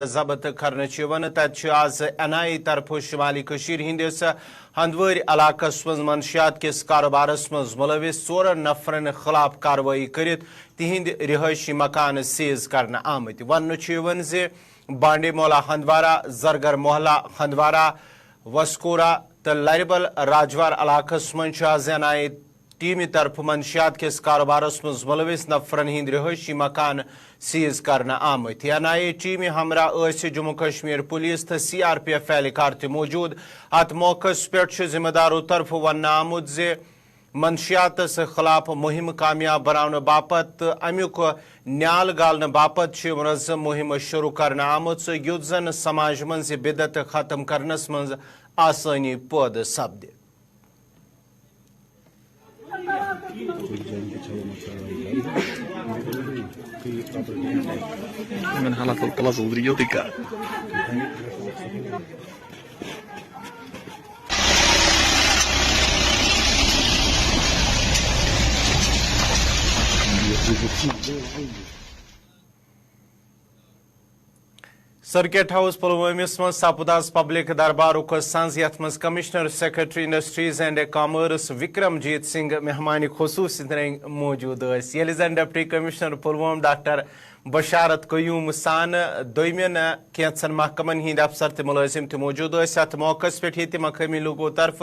ضبط کرنے تت آز NIA طرف شمالی ہندس ہندوار علاقس مز منشیات کس کاروبارس مز ملوث 4 نفرن خلاف کاروائی کرت تہند رہائشی مکان سیز کرنے آمت ون بانڈی مولا ہندوارہ زرگر محلہ ہندوارہ وسکورہ تو لربل راجوار علاقس مز آز NIA ٹیمی طرف منشیات کس کاروبارس مز ملوث نفرن ہند رہائشی مکان سیز کرنے آمت NIA ٹیمی ہمراہ جموں کشمیر پولیس تو CRPF اہلکار تہ موجود ات موقع پہ ذمہ دارو طرف ون آمت منشیات خلاف مہم کامیاب بنانے باپت امیک نیال گالنے باپت منظم مہم شروع کرنے آمت یت زن سماج مز بدعت ختم کرنس مز آسانی پید سپد سرکٹ ہاؤس پلوامس مز سپد پبلک دربارک سنز یت مز commissioner secretary industries and commerce Vikram جیت سنگھ مہمان خصوصی موجود یل زن ڈپٹی کمشنر پلوام ڈاکٹر بشارت قیوم سان دومین کینچن محکمن ہند افسر تہ ملازم تہ موجود ات موقع پہ مقامی لوگوں طرف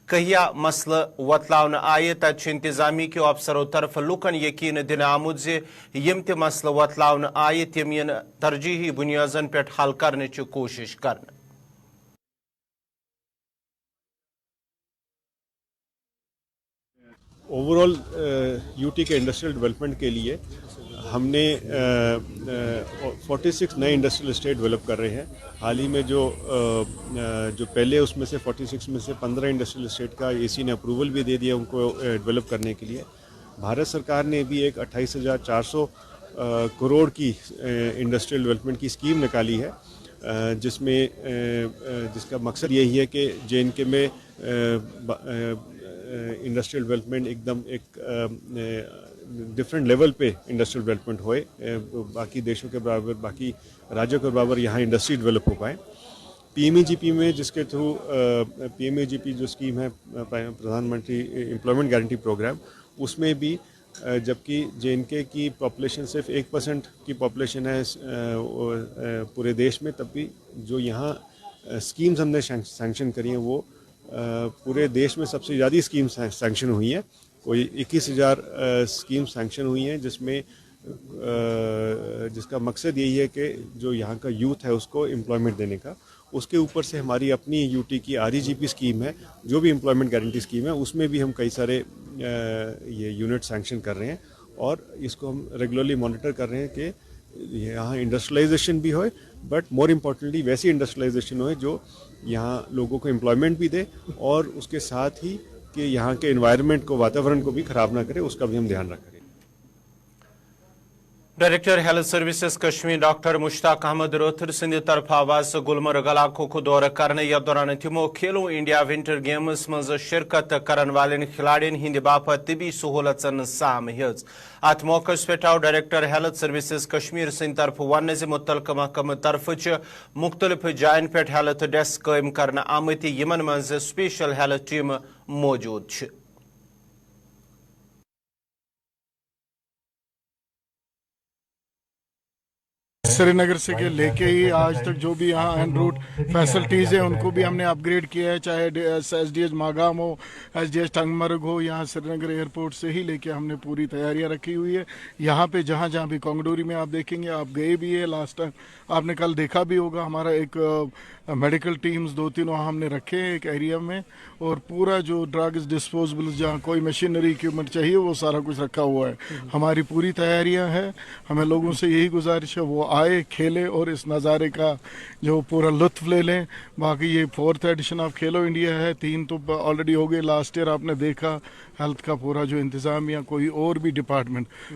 کہیا مسئلہ وتلاؤن آئے تت انتظامی کیو افسروں طرف لکن یقین دن آمت یم تہ مسئلہ وتلاؤن آئے تم ین ترجیحی بنیادن پہ حل کرنے کوشش کرنے اوور آل UT کے انڈسٹریل ڈیولپمنٹ کے لیے ہم نے 46 نئے انڈسٹریل اسٹیٹ ڈیولپ کر رہے ہیں. حال ہی میں جو پہلے اس میں سے 46 میں سے 15 انڈسٹریل اسٹیٹ کا AC نے اپروول بھی دے دیا ان کو ڈیولپ کرنے کے لیے. بھارت سرکار نے بھی ایک 28,400 کروڑ کی انڈسٹریل ڈیولپمنٹ کی اسکیم نکالی ہے جس کا مقصد یہی ہے کہ JNK میں انڈسٹریل ڈیولپمنٹ ایک دم ایک ڈفرینٹ لیول پہ انڈسٹریل ڈیولپمنٹ ہوئے, باقی دیشوں کے برابر باقی راجیوں کے برابر یہاں انڈسٹری ڈیولپ ہو پائے. PMEGP میں جس کے تھرو PMEGP جو اسکیم ہے Pradhan Mantri employment guarantee programme, اس میں بھی جبکہ JNK کی پاپولیشن صرف 1% کی پاپولیشن ہے پورے دیش میں, تب بھی جو یہاں اسکیمز ہم نے سینکشن کری ہیں وہ پورے دیش میں سب سے زیادہ اسکیم سینکشن ہوئی ہیں. کوئی 21,000 اسکیم سینکشن ہوئی ہیں جس کا مقصد یہی ہے کہ جو یہاں کا یوتھ ہے اس کو امپلائمنٹ دینے کا. اس کے اوپر سے ہماری اپنی UT کی REGP اسکیم ہے جو بھی امپلائمنٹ گارنٹی اسکیم ہے, اس میں بھی ہم کئی سارے یہ یونٹ سینکشن کر رہے ہیں اور اس کو ہم ریگولرلی مانیٹر کر رہے ہیں کہ یہاں انڈسٹریلائزیشن بھی ہوئے, بٹ مور امپورٹنٹلی ویسی انڈسٹریلائزیشن ہوئے جو یہاں لوگوں کو امپلائمنٹ بھی دے اور اس کے ساتھ ہی کہ یہاں کے انوائرمنٹ کو واتاورن کو بھی خراب نہ کرے, اس کا بھی ہم دھیان رکھیں. Director health services Kashmir doctor Mushtaq Ahmad Rather سند طرف آواز گلمرگ علاقوں کو دورہ کرنے یا دوران تمو کھیلو انڈیا ونٹر گیمز مز شرکت کرن والن کھلاڑین ہند باپت طبی سہولتن سام ہز. ات موقع پہ آو ڈائریکٹر ہیلتھ سروسز کشمیر سند طرف ون متعلقہ محکمہ طرف مختلف جائن پہ ہیلتھ ڈیسک قائم کرنے آمت یمن مز سپیشل ہیلتھ ٹیم موجود چھ. سری نگر سے لے کے ہی آج تک جو بھی یہاں این روٹ فیسلٹیز ہیں ان کو بھی ہم نے اپ گریڈ کیا ہے, چاہے SDH ماگام ہو, SDH ٹنگ مرگ ہو, یہاں سری نگر ایئرپورٹ سے ہی لے کے ہم نے پوری تیاریاں رکھی ہوئی ہے. یہاں پہ جہاں بھی کانگڈوری میں آپ دیکھیں گے, آپ گئے بھی ہے لاسٹ ٹائم, آپ نے کل دیکھا بھی ہوگا, ہمارا ایک میڈیکل ٹیمز 2-3 وہاں ہم نے رکھے ہیں ایک ایریا میں, اور پورا جو ڈرگز ڈسپوزبلز جہاں کوئی مشینری اکوپمنٹ چاہیے وہ سارا کچھ رکھا ہوا ہے. ہماری پوری تیاریاں ہیں. ہمیں لوگوں سے یہی گزارش ہے وہ آئے, کھیلے اور اس نظارے کا جو پورا لطف لے لیں. باقی یہ 4th ایڈیشن آف کھیلو انڈیا ہے, 3 تو آلریڈی ہو گئے. لاسٹ ایئر آپ نے دیکھا ہیلتھ کا پورا جو انتظام یا کوئی اور بھی ڈپارٹمنٹ,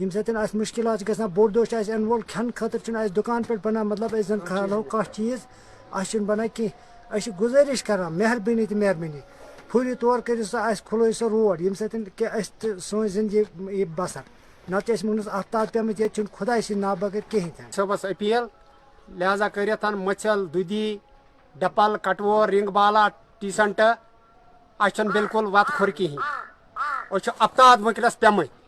یم سۭتۍ اَسہِ مُشکِلات چھِ گژھان بوٚڑ دۄہ چھُ اَسہِ یِنہٕ وول کھٮ۪نہٕ خٲطرٕ چھُنہٕ اَسہِ دُکان پٮ۪ٹھ بَنان مطلب أسۍ زَن کھالو کانٛہہ چیٖز اَسہِ چھُنہٕ بَنان کینٛہہ أسۍ چھِ گُزٲرِش کَران مہربٲنی تہٕ مہربٲنی فوری طور کٔرِو سا اَسہِ کھُلٲیِو سا روڈ ییٚمہِ سۭتۍ کہِ أسۍ تہِ سٲنۍ زِندگی یی بَسر نَتہٕ چھِ أسۍ وٕنکٮ۪نَس افتاب پیٚمٕتۍ ییٚتہِ چھُنہٕ خۄداے سٕنٛدۍ ناو بغٲر کِہیٖنۍ تہِ نہٕ صٲبَس أپیٖل لہذا کٔرِتھ مٔژھِل دُدی ڈپل کٹور رنگ بالا ٹیسنٹ اَسہِ چھُنہٕ بِلکُل وَتہٕ کھُر کِہیٖنۍ أسۍ چھِ افتاد وٕنکٮ۪نَس پیٚمٕتۍ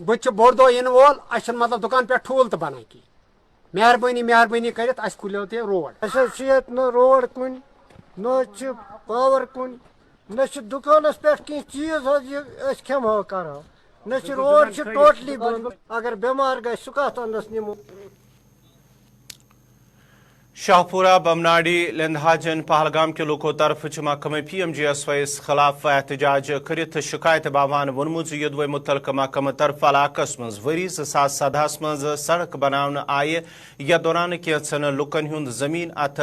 بُتھِ چھُ بوٚڑ دۄہ یِنہٕ وول اَسہِ چھُنہٕ مطلب دُکان پٮ۪ٹھ ٹھوٗل تہِ بَنان کینٛہہ مہربٲنی کٔرِتھ اَسہِ کھُلیو تہِ روڈ اَسہِ حظ چھِ ییٚتہِ نہٕ روڈ کُنہِ نہ حظ چھِ پاوَر کُنہِ نہ چھِ دُکانَس پٮ۪ٹھ کینٛہہ چیٖز حظ یہِ أسۍ کھٮ۪مہو کَرہو نہ چھِ روڈ چھِ ٹوٹلی بنٛد اگر بٮ۪مار گژھِ سُہ کَتھ اَنٛدَس نِمو شاہپورہ بمناڈی لندھاجن پہلگام کے لوکو طرف محکمہ PMGSY خلاف احتجاج کرت شکایت باوان وونمت یدوے متعلقہ محکمہ طرف علاقہ مز وری 2017 مز سڑک بناونہ آئے یتھ دوران کینچن لکن ہند زمین ات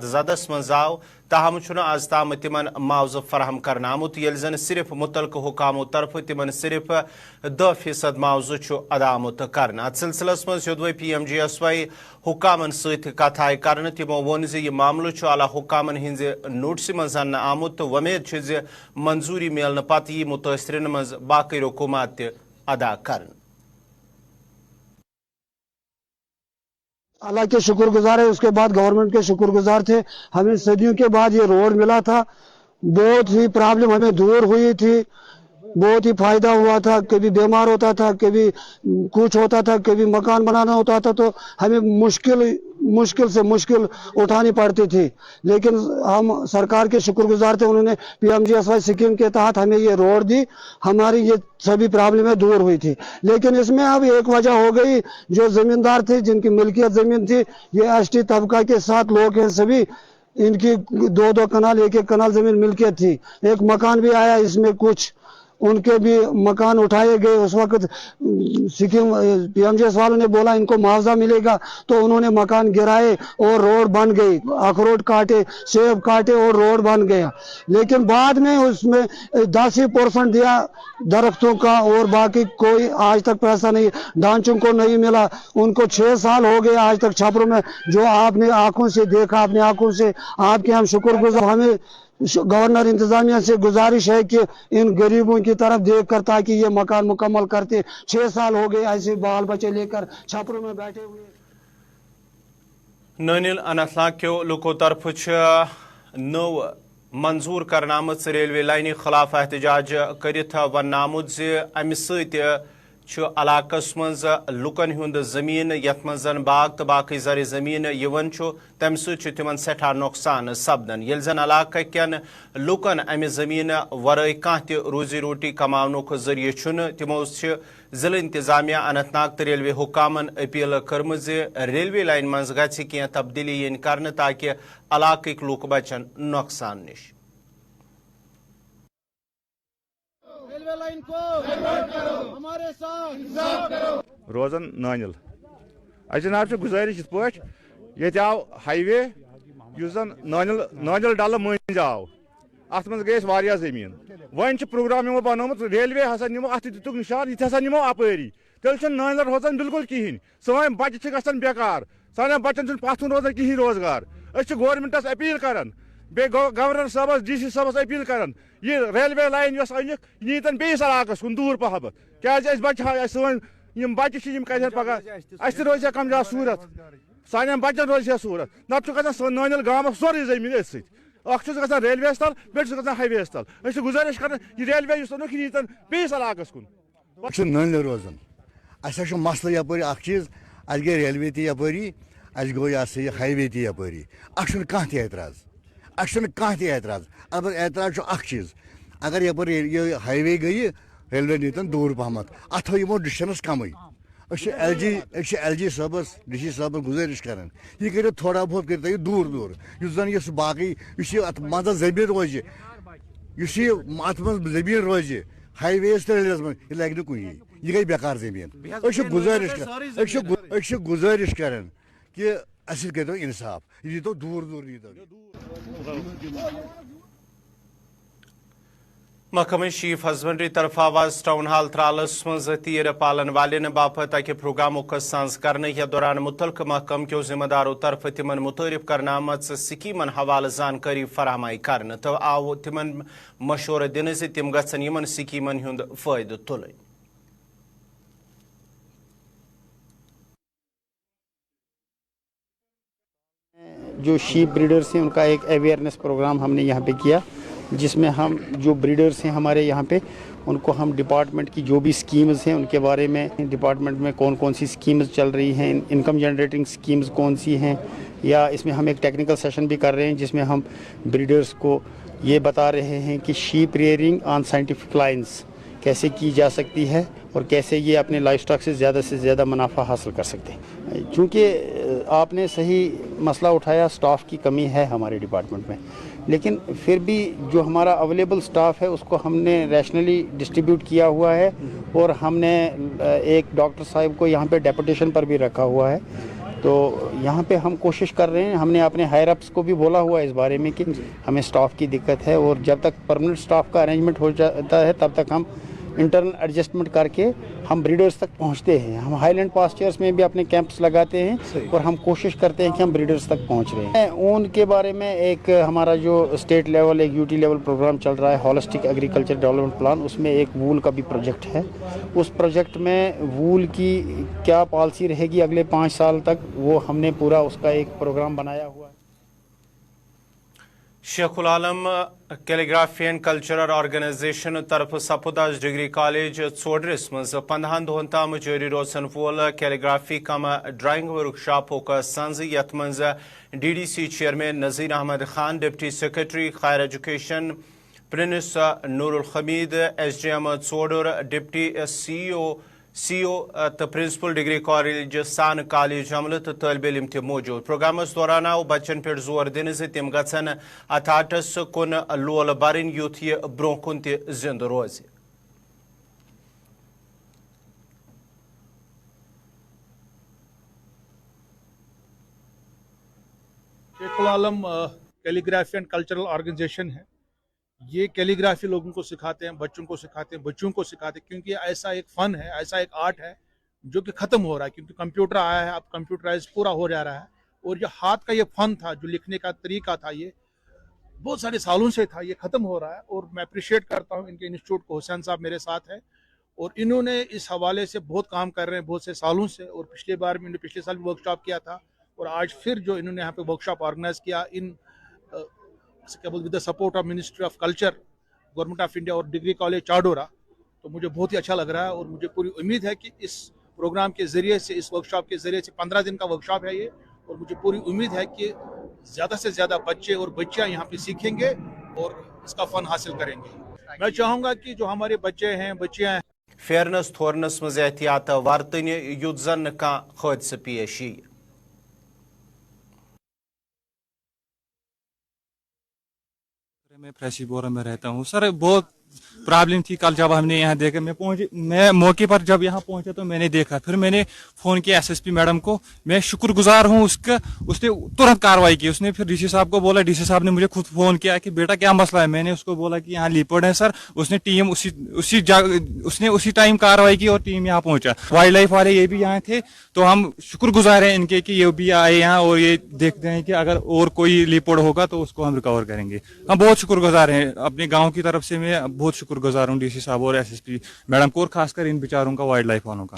زدس مز آو تاہم آز تام تمن معاوضہ فراہم کرنا آمت یل زن صرف متعلقہ حکاموں طرف تمن صرف 2% معاوضہ ادا آمت کرنا ات سلسلس مز یدوے PMGSY حکامن ست کتھ آئی کرنے تمو وون یہ معاملہ اعلی حکامن ہز نوٹس مز ان آمت تو ومید منظوری ملنے پتہ یہ متاثرین مز باقی رقومات ادا کرن اللہ کے شکر گزار ہے اس کے بعد گورنمنٹ کے شکر گزار تھے ہمیں صدیوں کے بعد یہ روڈ ملا تھا بہت ہی پرابلم ہمیں دور ہوئی تھی بہت ہی فائدہ ہوا تھا کبھی بیمار ہوتا تھا کبھی کچھ ہوتا تھا کبھی مکان بنانا ہوتا تھا تو ہمیں مشکل سے مشکل اٹھانی پڑتی تھی لیکن ہم سرکار کے شکر گزار تھے انہوں نے PMGSY اسکیم کے تحت ہمیں یہ روڈ دی ہماری یہ سبھی پرابلمیں دور ہوئی تھی لیکن اس میں اب ایک وجہ ہو گئی جو زمیندار تھے جن کی ملکیت زمین تھی یہ ST طبقہ کے 7 لوگ ہیں سبھی ان کی 2 کنال 1 کنال زمین ملکیت تھی ایک مکان بھی آیا اس میں کچھ ان کے بھی مکان اٹھائے گئے اس وقت سکیم PMGSY والوں نے بولا ان کو معاوضہ ملے گا تو انہوں نے مکان گرائے اور روڈ بن گئی اخروٹ کاٹے سیب کاٹے اور روڈ بن گیا لیکن بعد میں اس میں 10% دیا درختوں کا اور باقی کوئی آج تک پیسہ نہیں ڈانچوں کو نہیں ملا ان کو 6 سال ہو گئے آج تک چھپروں میں جو آپ نے آنکھوں سے دیکھا اپنی آنکھوں سے آپ کے ہم شکر گزار ہمیں گورنر انتظامیہ سے گزارش ہے کہ ان غریبوں کی طرف دیکھ کر تاکہ یہ مکان مکمل کرتے 6 سال ہو گئے ایسے بال بچے لے کر چھپروں میں بیٹھے ہوئے نانیل اننت ناگ کیو لوکو طرف نو منظور کرنا آمت ریلوے لائنہ خلاف احتجاج کرت ون آمت امہ ست علاقہ مز لکن ہند زمین یت مز باغ تو باقی زر زمین تمہ ست تمن سٹھا نقصان سپدان یل زن علاقہ کین لکن امہ زمین ورائے کانہ تہ روزی روٹی کماونک ذریعہ چھن تمو ضلع انتظامیہ اننت ناگ تو ریلوے حکامن اپیل کرم ریلوے لائن مز گژھِ کینٛہہ تبدیلی ین کرنے تاکہ علاقٕکۍ لوک بچن نقصان نش روزان نانل جناب گزارش یت پہ یہ آو ہائی وے اس زن نانل ڈل مز آو ات من گئی واریاہ زمین ون پروگرام یمو بنومت ریلوے ہسا نمو ات دتک نشان یہ ہسا نمو اپری تیل نانل روزان بالکل کہین سن بچہ گھان بیکار سان بچن پتھن روزان کہین روزگار گورنمنٹس اپیل کران بی گورنر صاحبس DC صاحبس اپیل کران یہ ریلوے لائن اس انک نیتن بیس علاقس کن دور پہمت کیاز بچہ سن بچہ کتن پگہ اس روزیا کم زیادہ صورت سان بچن روزیا صورت نت گھان نانل گامس سوری زمین ات ست گھان ریلوے تل بیس گھان ہائی وے تل گزارش کران یہ ریلوے اس انک نیتن بیس علاقس کن نانل روزان اچھا مسئلہ یپری اخ چیز اس گئی ریلوے تہ یپری اس گو یہ سا یہ ہائی وے تہ یپری اتھ کھانا تہ اعتراض اتھ کھانا تہ اعتراض البتہ اعتراض اخ چیز اگر یپر یہ ہائی وے گئی ریلوے نیتن دور پہمت ات تھو یمو ڈسٹنس کم LG صاحبس DC صاحبس گزارش کران یہ کرو تھوڑا بہت کرو یہ دور دور اس زن یہ باقی ات مز زمین روزِ ات من زمین روزِ ہائی ویز تو ریلویز من یہ لگہ کن یہ گئی بیکار زمین گزارش کران کہ اس کرو انصاف یہ تو دور دور محکمہ شیف ہسبنڈری طرف آواز ٹاؤن ہال ترالس مز تیر پالن والن باپت اکہ پروگراموں ساز کرنے یا دوران متعلقہ محکمہ کیو ذمہ داروں طرف تمن متعارف کرنے آمت سکیمن حوالہ زانکاری فراہم کرنے تو آو تمن مشورہ دن سے تم گھن یمن سکیمن ہند فائدہ تلن. جو شیپ بریڈرس ہیں ان کا ایک اویئرنیس پروگرام ہم نے یہاں پہ کیا, جس میں ہم جو بریڈرس ہیں ہمارے یہاں پہ ان کو ہم ڈپارٹمنٹ کی جو بھی سکیمز ہیں ان کے بارے میں, ڈپارٹمنٹ میں کون کون سی سکیمز چل رہی ہیں, انکم جنریٹنگ سکیمز کون سی ہیں, یا اس میں ہم ایک ٹیکنیکل سیشن بھی کر رہے ہیں جس میں ہم بریڈرس کو یہ بتا رہے ہیں کہ shape rearing on scientific lines کیسے کی جا سکتی ہے اور کیسے یہ اپنے لائف سٹاک سے زیادہ منافع حاصل کر سکتے ہیں. چونکہ آپ نے صحیح مسئلہ اٹھایا, سٹاف کی کمی ہے ہمارے ڈپارٹمنٹ میں, لیکن پھر بھی جو ہمارا اویلیبل سٹاف ہے اس کو ہم نے ریشنلی ڈسٹریبیوٹ کیا ہوا ہے, اور ہم نے ایک ڈاکٹر صاحب کو یہاں پہ ڈیپوٹیشن پر بھی رکھا ہوا ہے. تو یہاں پہ ہم کوشش کر رہے ہیں, ہم نے اپنے ہائر اپس کو بھی بولا ہوا ہے اس بارے میں کہ ہمیں سٹاف کی دقت ہے, اور جب تک پرمننٹ سٹاف کا ارینجمنٹ ہو جاتا ہے تب تک ہم انٹرنل ایڈجسٹمنٹ کر کے ہم بریڈرز تک پہنچتے ہیں. ہم ہائی لینڈ پاسچرز میں بھی اپنے کیمپس لگاتے ہیں اور ہم کوشش کرتے ہیں کہ ہم بریڈرز تک پہنچ رہے ہیں. اون کے بارے میں ایک ہمارا جو اسٹیٹ لیول ایک یوٹی لیول پروگرام چل رہا ہے, ہولسٹک ایگریکلچر ڈیولپمنٹ پلان, اس میں ایک وول کا بھی پروجیکٹ ہے. اس پروجیکٹ میں وول کی کیا پالیسی رہے گی اگلے 5 سال تک, وہ ہم نے پورا اس کا ایک پروگرام بنایا ہوا ہے. شیخ العالم کیلیگرافی اینڈ کلچرل آرگنائزیشن طرف سپوداز ڈگری کالج ژوڈرس مز 15 دہن تام جاری روزن وول کیلیگرافی کم ڈرائنگ ورک شاپو کا سنز, یت مز D D C chairman Nazir Ahmad Khan, deputy secretary خیر ایجوکیشن پرنس Noor ul Hamid, S D M ژوڈر, ڈپٹی سی او تو پرنسپل ڈگری کالج سان کالج عملہ تو طالب علم تہ موجود. پروگرامس دوران آو بچن پہ زور دن سے تم گھن اتھ آرٹس کن لول برن یوتھ یہ برو کن تہ زندہ روز. شیخ العالم کیلیگرافی اینڈ کلچرل آرگنائزیشن ہے. یہ کیلیگرافی لوگوں کو سکھاتے ہیں, بچوں کو سکھاتے ہیں, بچوں کو سکھاتے ہیں, کیونکہ یہ ایسا ایک فن ہے, ایسا ایک آرٹ ہے جو کہ ختم ہو رہا ہے, کیونکہ کمپیوٹر آیا ہے, اب کمپیوٹرائز پورا ہو جا رہا ہے. اور جو ہاتھ کا یہ فن تھا, جو لکھنے کا طریقہ تھا, یہ بہت سارے سالوں سے تھا, یہ ختم ہو رہا ہے. اور میں اپریشیٹ کرتا ہوں ان کے انسٹیٹیوٹ کو, حسین صاحب میرے ساتھ ہیں, اور انہوں نے اس حوالے سے بہت کام کر رہے ہیں بہت سے سالوں سے. اور پچھلے سال بھی ورک شاپ کیا تھا, اور آج پھر جو انہوں نے یہاں پہ ورک شاپ آرگنائز کیا with the support of ministry of culture, government of India اور ڈگری کالج چاڈورا, تو مجھے بہت ہی اچھا لگ رہا ہے. اور مجھے پوری امید ہے کہ اس پروگرام کے ذریعے سے, اس ورک شاپ کے ذریعے سے, 15 دن کا ورک شاپ ہے یہ, اور مجھے پوری امید ہے کہ زیادہ سے زیادہ بچے اور بچیاں یہاں پہ سیکھیں گے اور اس کا فن حاصل کریں گے. میں چاہوں گا کہ جو ہمارے بچے ہیں, بچیاں ہیں, فیرنس تھورنس مز احتیاط ورتن یوت زن کان حادثہ پیش یی. میں پریسی بورا میں رہتا ہوں سر. بہت پرابلم تھی کل جب ہم نے یہاں دیکھا, میں موقع پر جب یہاں پہنچا تو میں نے دیکھا, پھر میں نے فون کیا ایس ایس پی میڈم کو. میں شکر گزار ہوں اس کا, اس نے ترنت کاروائی کی. اس نے پھر ڈی سی صاحب کو بولا, ڈی سی صاحب نے مجھے خود فون کیا کہ بیٹا کیا مسئلہ ہے. میں نے اس کو بولا کہ یہاں لیپرڈ ہے سر. اس نے ٹیم اسی ٹائم کاروائی کی اور ٹیم یہاں پہنچا. وائلڈ لائف والے یہ بھی یہاں تھے, تو ہم شکر گزار ہیں ان کے کہ یہ بھی آئے یہاں, اور یہ دیکھتے ہیں کہ اگر اور کوئی لیپرڈ ہوگا تو اس کو ہم ریکور کریں گے. ہم بہت شکر گزار ہیں اپنے گاؤں کی طرف سے. میں بہت شکر گزار ہوں ڈی سی صاحب اور ایس ایس پی میڈم کو, اور خاص کر ان بیچاروں کا, وائلڈ لائف والوں کا.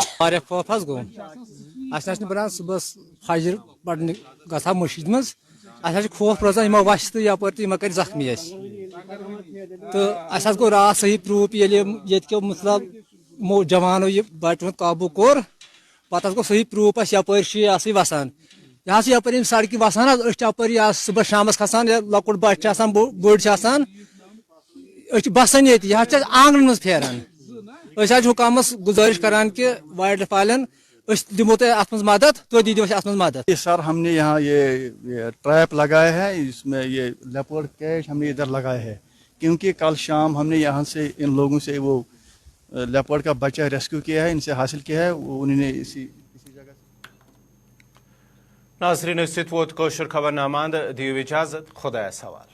خوف حس گو بنان صبح فجر پڑھنے گا مسجد مز, خوف روزان یمو وش تو یپر تو یمو کر زخمی تو گو رات صحیح پروف یہ مطلب جوانو یہ بچہ قابو کور پتہ گو صحیح پروف اس یپر یہ وسان, یہ یپر سڑکہ وسان اپر صبح شام کھسان, لکٹ بچہ بڑ بسان یہ آنگن مز پھیران. حکامس گزارش کران کہ وائلڈ لائف والن دمو تہ ات مدد, تو دیو ات مدد. سر ہم نے یہاں یہ ٹریپ لگایا ہے, اس میں یہ لیپرڈ کیچ ہم نے ادھر لگایا ہے, کیونکہ کل شام ہم نے یہاں سے ان لوگوں سے وہ لیپرڈ کا بچہ ریسکیو کیا ہے, ان سے حاصل کیا ہے, انہوں نے اسی جگہ سے. ناظرین ست ووت کوشر خبر نامہ, دیو اجازت, خدایس حوالہ.